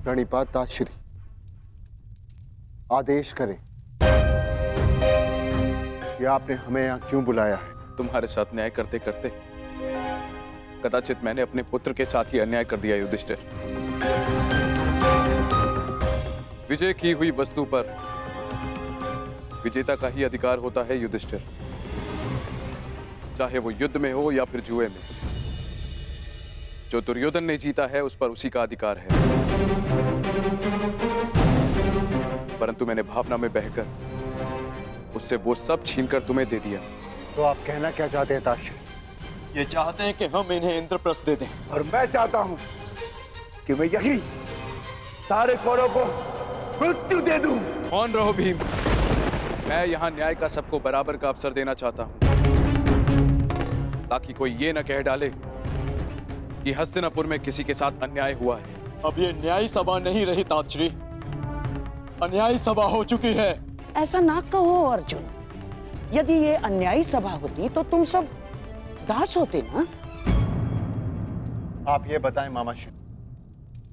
प्रणिपाताश्री, आदेश करें कि आपने हमें यहाँ क्यों बुलाया है? तुम्हारे साथ न्याय करते करते कदाचित मैंने अपने पुत्र के साथ ही अन्याय कर दिया युधिष्ठिर। विजय की हुई वस्तु पर विजेता का ही अधिकार होता है युधिष्ठिर, चाहे वो युद्ध में हो या फिर जुए में। जो दुर्योधन ने जीता है उस पर उसी का अधिकार है, परंतु मैंने भावना में बहकर उससे वो सब छीनकर तुम्हें दे दिया। तो आप कहना क्या चाहते हैं ताश्री? ये चाहते हैं कि हम इन्हें इंद्रप्रस्थ दे दें। और मैं चाहता हूं कि मैं यही सारे कौरवों को मृत्यु दे दूं। कौन रहो भीम, मैं यहाँ न्याय का सबको बराबर का अवसर देना चाहता हूँ, ताकि कोई ये न कह डाले कि हस्तिनापुर में किसी के साथ अन्याय हुआ है। अब ये न्यायी सभा नहीं रही तातश्री, अन्यायी सभा हो चुकी है। ऐसा ना कहो अर्जुन, यदि ये अन्यायी सभा होती तो तुम सब दास होते ना। आप ये बताएं मामाश्री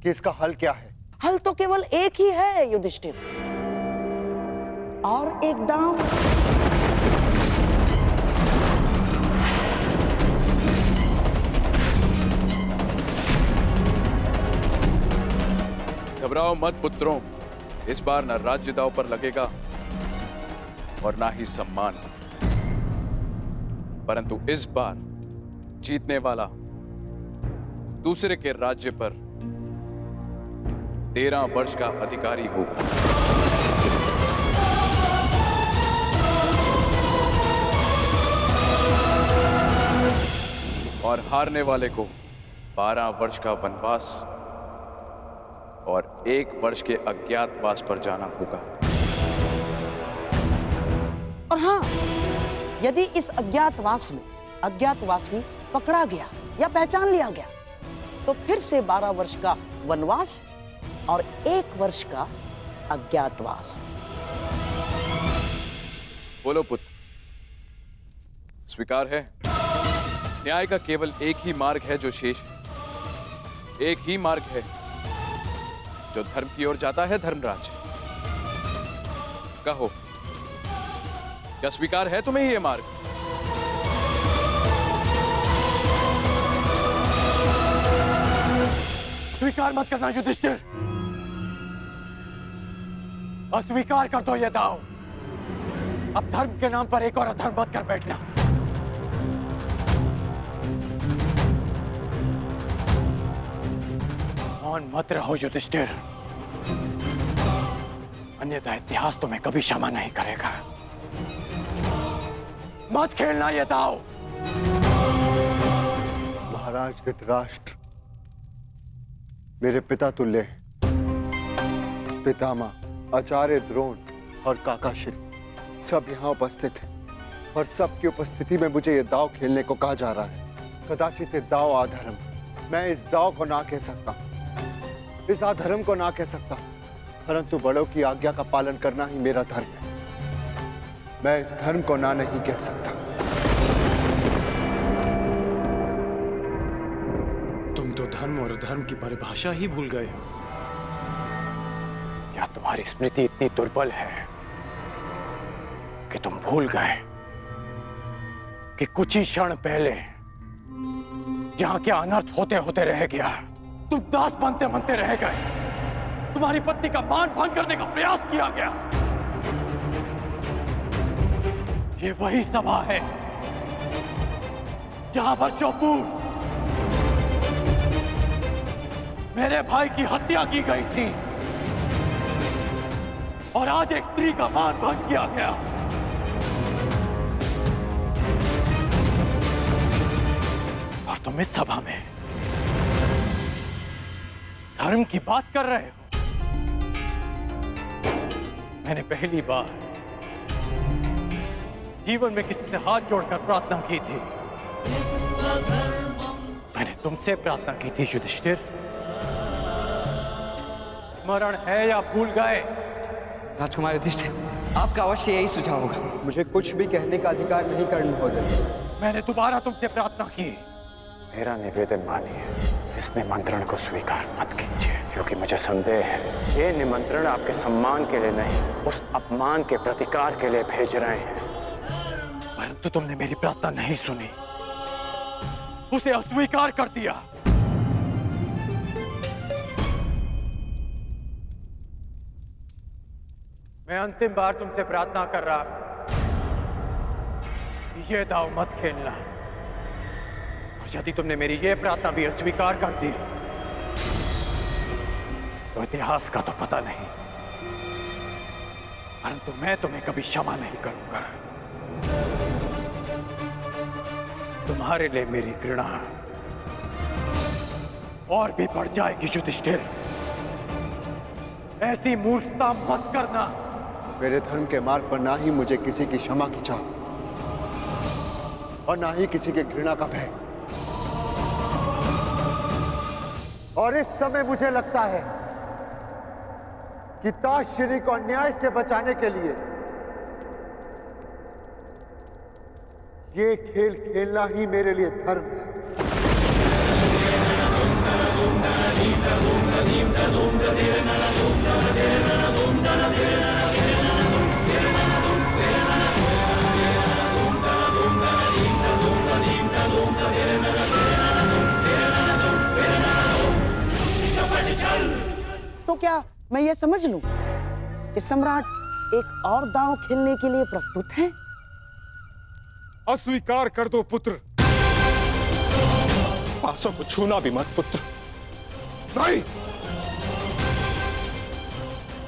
कि इसका हल क्या है? हल तो केवल एक ही है युधिष्ठिर, और एक दांव। घबराओ मत पुत्रों, इस बार न राज्य दांव पर लगेगा और ना ही सम्मान, परंतु इस बार जीतने वाला दूसरे के राज्य पर 13 वर्ष का अधिकारी होगा और हारने वाले को 12 वर्ष का वनवास और 1 वर्ष के अज्ञातवास पर जाना होगा। और हाँ, यदि इस अज्ञातवास में अज्ञातवासी पकड़ा गया या पहचान लिया गया तो फिर से 12 वर्ष का वनवास और 1 वर्ष का अज्ञातवास। बोलो पुत्र, स्वीकार है? न्याय का केवल एक ही मार्ग है जो शेष है, एक ही मार्ग है जो धर्म की ओर जाता है। धर्मराज, कहो, क्या स्वीकार है तुम्हें ये मार्ग? स्वीकार मत करना युधिष्ठिर, अस्वीकार कर दो ये दांव। अब धर्म के नाम पर एक और अधर्म मत कर बैठना। मौन मत रहो युधिष्ठिर, अन्यथा इतिहास तुम्हें कभी क्षमा नहीं करेगा। मत खेलना ये दांव। महाराज धृतराष्ट्र मेरे पिता तुल्य हैं। पितामह, आचार्य द्रोण और काकाश्री सब यहाँ उपस्थित हैं और सबकी उपस्थिति में मुझे ये दांव खेलने को कहा जा रहा है। कदाचित ये दांव अधर्म, मैं इस दांव को ना कह सकता, इस अधर्म को ना कह सकता, परंतु बड़ों की आज्ञा का पालन करना ही मेरा धर्म है। मैं इस धर्म को ना नहीं कह सकता। तुम तो धर्म और अधर्म की परिभाषा ही भूल गए हो। या तुम्हारी स्मृति इतनी दुर्बल है कि तुम भूल गए कि कुछ ही क्षण पहले यहां क्या अनर्थ होते होते रह गया। तुम दास बनते बनते रह गए, तुम्हारी पत्नी का मान भंग करने का प्रयास किया गया। ये वही सभा है जहां वर्षों पूर्व मेरे भाई की हत्या की गई थी और आज एक स्त्री का मान भंग किया गया। और तुम इस सभा में धर्म की बात कर रहे हो। मैंने पहली बार जीवन में किसी से हाथ जोड़कर प्रार्थना की थी। मैंने तुमसे प्रार्थना की थी युधिष्ठिर। स्मरण है या भूल गए? राजकुमार युधिष्ठिर, आपका अवश्य यही सुझाव होगा। मुझे कुछ भी कहने का अधिकार नहीं, कर्ण भोजन। मैंने दोबारा तुमसे प्रार्थना की, मेरा निवेदन मानिए, इस निमंत्रण को स्वीकार मत कीजिए, क्योंकि मुझे संदेह है ये निमंत्रण आपके सम्मान के लिए नहीं, उस अपमान के प्रतिकार के लिए भेज रहे हैं। परंतु तुमने मेरी प्रार्थना नहीं सुनी, उसे अस्वीकार कर दिया। मैं अंतिम बार तुमसे प्रार्थना कर रहा हूं, ये दाव मत खेलना। और यदि तुमने मेरी ये प्रार्थना भी अस्वीकार कर दी तो इतिहास का तो पता नहीं, परंतु मैं तुम्हें कभी क्षमा नहीं करूंगा। तुम्हारे लिए मेरी घृणा और भी बढ़ जाएगी युधिष्ठिर। ऐसी मूर्खता मत करना। मेरे धर्म के मार्ग पर ना ही मुझे किसी की क्षमा की चाह और ना ही किसी के घृणा का भय। और इस समय मुझे लगता है कि ताशरी को अन्याय से बचाने के लिए ये खेल खेलना ही मेरे लिए धर्म है। तो क्या मैं ये समझ लूं कि सम्राट एक और दांव खेलने के लिए प्रस्तुत हैं? अस्वीकार कर दो पुत्र। पासों को छूना भी मत पुत्र। नहीं,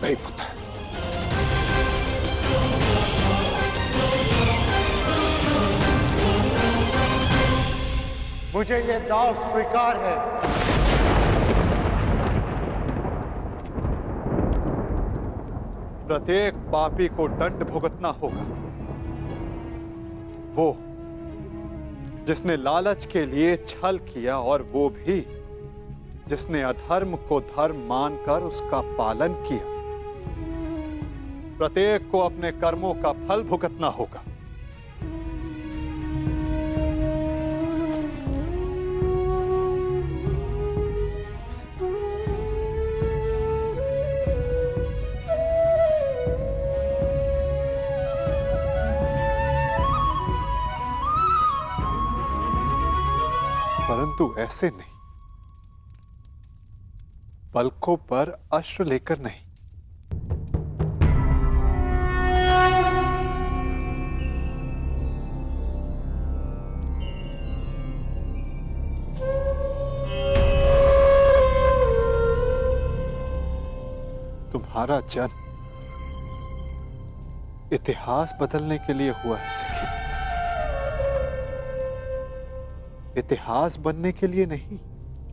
नहीं पुत्र। मुझे ये दाव स्वीकार है। प्रत्येक पापी को दंड भुगतना होगा। वो जिसने लालच के लिए छल किया, और वो भी जिसने अधर्म को धर्म मानकर उसका पालन किया। प्रत्येक को अपने कर्मों का फल भुगतना होगा। परंतु ऐसे नहीं, पलकों पर अश्रु लेकर नहीं। तुम्हारा जन्म इतिहास बदलने के लिए हुआ है सखी, इतिहास बनने के लिए नहीं।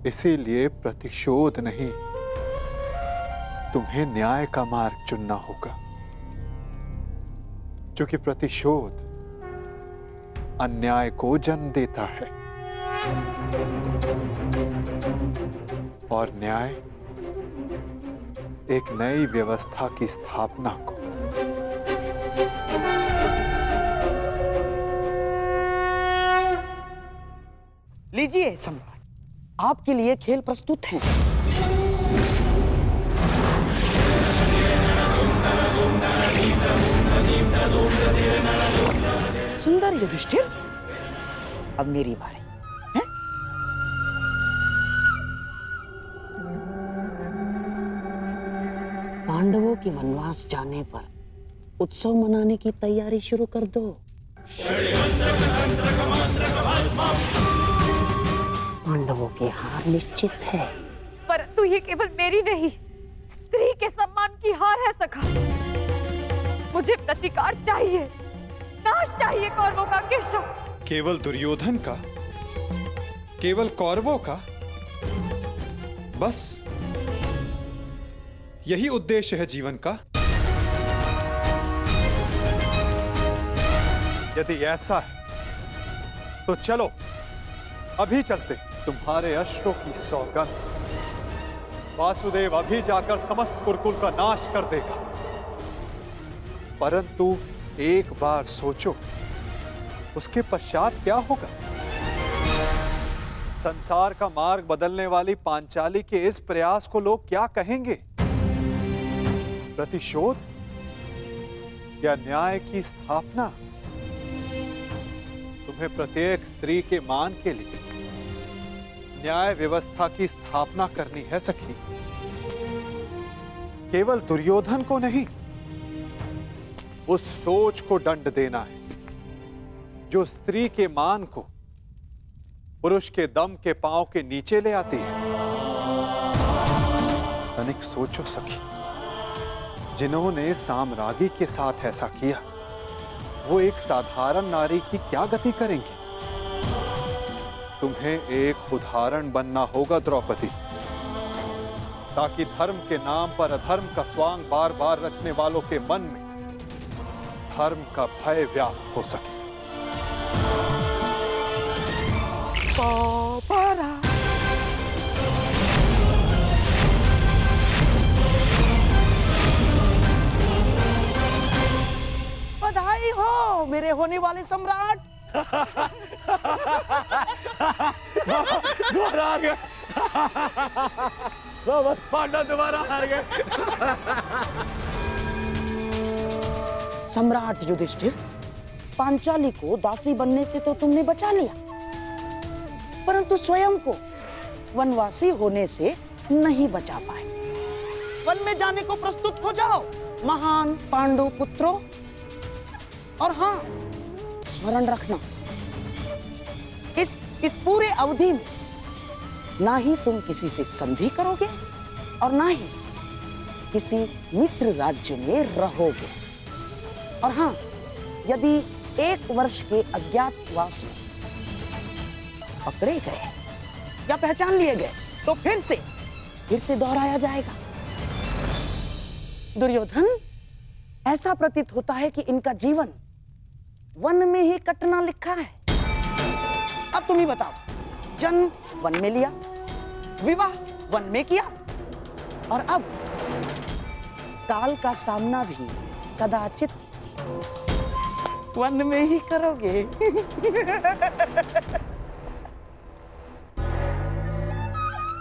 इसीलिए प्रतिशोध नहीं, तुम्हें न्याय का मार्ग चुनना होगा, क्योंकि प्रतिशोध अन्याय को जन्म देता है और न्याय एक नई व्यवस्था की स्थापना को। लीजिए सम्राट, आपके लिए खेल प्रस्तुत है। सुंदर युधिष्ठिर, अब मेरी बारी है। पांडवों के वनवास जाने पर उत्सव मनाने की तैयारी शुरू कर दो। पांडवों की हार निश्चित है। परंतु ये केवल मेरी नहीं, स्त्री के सम्मान की हार है सखा। मुझे प्रतिकार चाहिए, नाश चाहिए कौरवों का केशव। केवल दुर्योधन का, केवल कौरवों का, बस यही उद्देश्य है जीवन का। यदि ऐसा है तो चलो अभी चलते। तुम्हारे अश्रों की सौगंध वासुदेव अभी जाकर समस्त कुरुकुल का नाश कर देगा। परंतु एक बार सोचो, उसके पश्चात क्या होगा। संसार का मार्ग बदलने वाली पांचाली के इस प्रयास को लोग क्या कहेंगे? प्रतिशोध या न्याय की स्थापना? तुम्हें प्रत्येक स्त्री के मान के लिए न्याय व्यवस्था की स्थापना करनी है सखी। केवल दुर्योधन को नहीं, उस सोच को दंड देना है जो स्त्री के मान को पुरुष के दम के पांव के नीचे ले आती है। तनिक सोचो सखी, जिन्होंने साम्राज्ञी के साथ ऐसा किया, वो एक साधारण नारी की क्या गति करेंगे? तुम्हें एक उदाहरण बनना होगा द्रौपदी, ताकि धर्म के नाम पर अधर्म का स्वांग बार बार रचने वालों के मन में धर्म का भय व्याप्त हो सके। बधाई हो मेरे होने वाले सम्राट। दोबारा हार गए। पांडव दोबारा हार गए। सम्राट युधिष्ठिर, पांचाली को दासी बनने से तो तुमने बचा लिया, परंतु स्वयं को वनवासी होने से नहीं बचा पाए। वन में जाने को प्रस्तुत हो जाओ महान पांडु पुत्रों। और हाँ, स्मरण रखना, इस पूरे अवधि में ना ही तुम किसी से संधि करोगे और ना ही किसी मित्र राज्य में रहोगे। और हाँ, यदि 1 वर्ष के अज्ञातवास में पकड़े गए या पहचान लिए गए तो फिर से दोहराया जाएगा। दुर्योधन, ऐसा प्रतीत होता है कि इनका जीवन वन में ही कटना लिखा है। अब तुम ही बताओ, जन्म वन में लिया, विवाह वन में किया, और अब काल का सामना भी कदाचित वन में ही करोगे।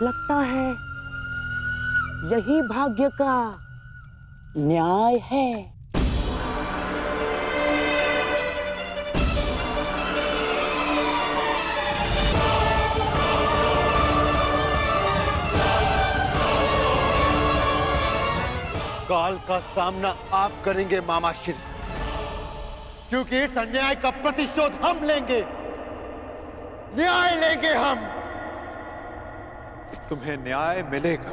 लगता है यही भाग्य का न्याय है। काल का सामना आप करेंगे मामा श्री, क्योंकि इस अन्याय का प्रतिशोध हम लेंगे, न्याय लेंगे हम। तुम्हें न्याय मिलेगा।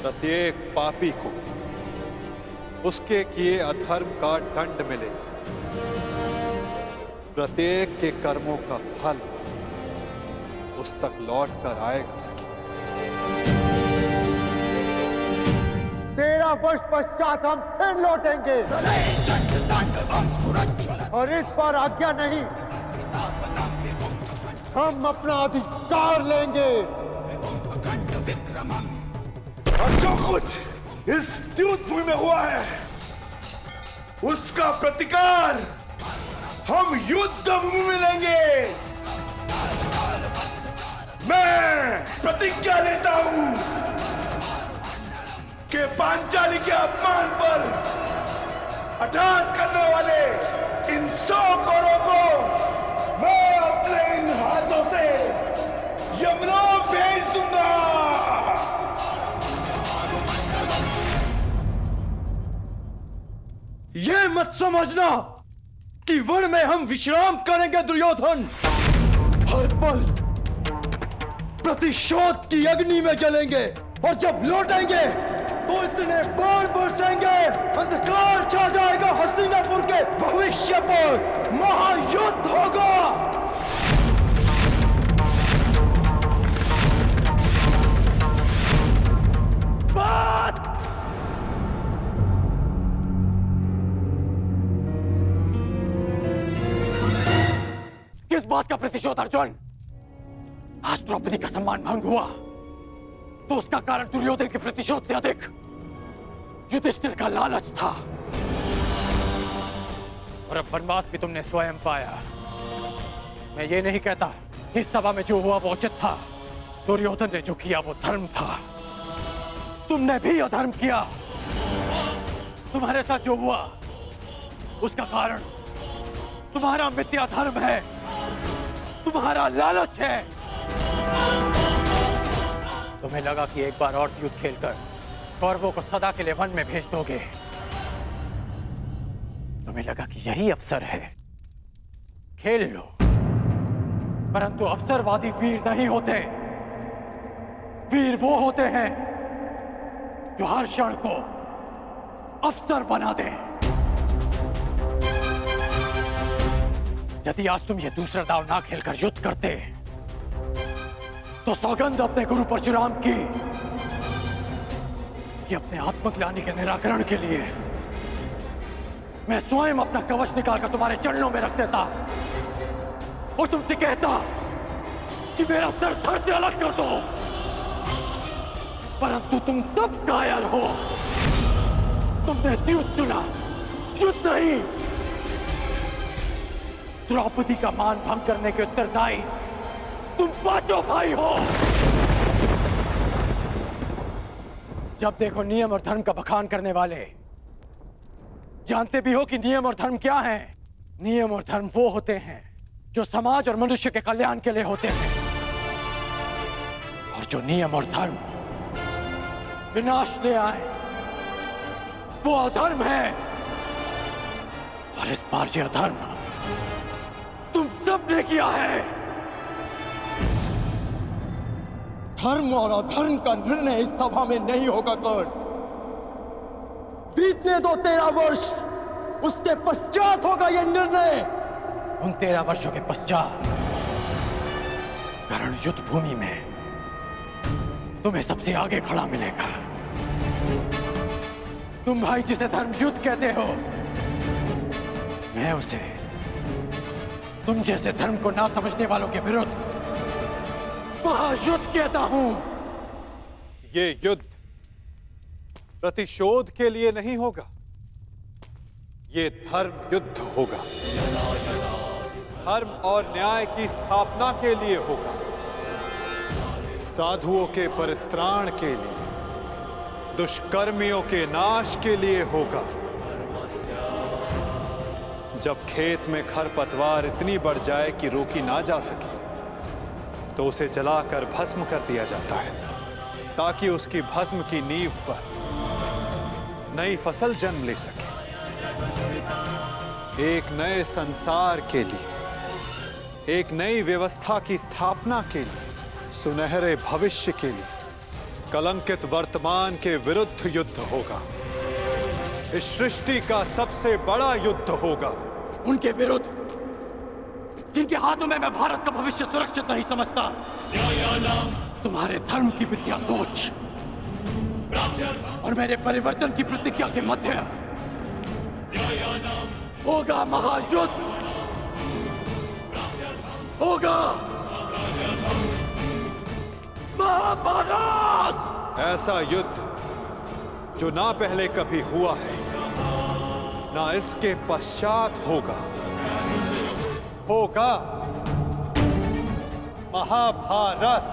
प्रत्येक पापी को उसके किए अधर्म का दंड मिलेगा। प्रत्येक के कर्मों का फल उस तक लौट कर आएगा सखी। 13 वर्ष पश्चात हम फिर लौटेंगे, और इस बार आज्ञा नहीं, हम अपना अधिकार लेंगे। और जो कुछ इस द्यूत भूमि में हुआ है, उसका प्रतिकार हम युद्ध भूमि में लेंगे। मैं प्रतिज्ञा लेता हूं कि पांचाली के अपमान पर अट्टहास करने वाले इन 100 कौरवों को मैं अपने इन हाथों से यमलोक भेज दूंगा। ये मत समझना कि वन में हम विश्राम करेंगे दुर्योधन। हर पल प्रतिशोध की अग्नि में जलेंगे, और जब लौटेंगे तो इतने बाण बरसेंगे, अंधकार छा जाएगा हस्तिनापुर के भविष्य पर। महायुद्ध होगा। बात किस बात का प्रतिशोध अर्जुन? आज द्रौपदी का सम्मान भंग हुआ तो उसका कारण दुर्योधन के प्रतिशोध से अधिक युधिष्ठिर का लालच था। और अब वनवास भी तुमने स्वयं पाया। मैं ये नहीं कहता इस सभा में जो हुआ वो उचित था। दुर्योधन ने जो किया वो धर्म था। तुमने भी अधर्म किया। तुम्हारे साथ जो हुआ उसका कारण तुम्हारा मिथ्या धर्म है, तुम्हारा लालच है। तुम्हें लगा कि एक बार और युद्ध खेलकर कौरवों को सदा के लिए वन में भेज दोगे। तुम्हें लगा कि यही अवसर है, खेल लो। परंतु अवसरवादी वीर नहीं होते। वीर वो होते हैं जो हर क्षण को अवसर बना दें। यदि आज तुम ये दूसरा दांव ना खेलकर युद्ध करते तो सौगंध अपने गुरु परशुराम की कि अपने आत्मग्लानि के निराकरण के लिए मैं स्वयं अपना कवच निकालकर तुम्हारे चरणों में रख देता और तुमसे कहता कि मेरा सर धड़ से अलग कर दो। परंतु तुम सब कायर हो। तुमने युद्ध चुना, युद्ध नहीं। द्रौपदी का मान भंग करने के उत्तरदायी तुम पांचों भाई हो। जब देखो नियम और धर्म का बखान करने वाले। जानते भी हो कि नियम और धर्म क्या है? नियम और धर्म वो होते हैं जो समाज और मनुष्य के कल्याण के लिए होते हैं, और जो नियम और धर्म विनाश ले आए वो अधर्म है। और इस बार ये अधर्म तुम सबने किया है। धर्म और अधर्म का निर्णय इस सभा में नहीं होगा कर्ण। बीतने दो 13 वर्ष, उसके पश्चात होगा यह निर्णय। उन 13 वर्षों के पश्चात कर्ण युद्ध भूमि में तुम्हें सबसे आगे खड़ा मिलेगा। तुम भाई जिसे धर्म युद्ध कहते हो, मैं उसे तुम जैसे धर्म को ना समझने वालों के विरुद्ध महायुद्ध कहता हूं। ये युद्ध प्रतिशोध के लिए नहीं होगा, ये धर्म युद्ध होगा। धर्म और न्याय की स्थापना के लिए होगा, साधुओं के परित्राण के लिए, दुष्कर्मियों के नाश के लिए होगा। जब खेत में खरपतवार इतनी बढ़ जाए कि रोकी ना जा सके तो उसे जलाकर भस्म कर दिया जाता है, ताकि उसकी भस्म की नींव पर नई फसल जन्म ले सके। एक नए संसार के लिए, एक नई व्यवस्था की स्थापना के लिए, सुनहरे भविष्य के लिए, कलंकित वर्तमान के विरुद्ध युद्ध होगा। इस सृष्टि का सबसे बड़ा युद्ध होगा। उनके विरुद्ध जिनके हाथों में मैं भारत का भविष्य सुरक्षित नहीं समझता। तुम्हारे धर्म की विद्या सोच और मेरे परिवर्तन की प्रतिज्ञा के मध्य होगा महायुद्ध, होगा महाभारत। ऐसा युद्ध जो ना पहले कभी हुआ है, ना इसके पश्चात होगा। होगा महाभारत।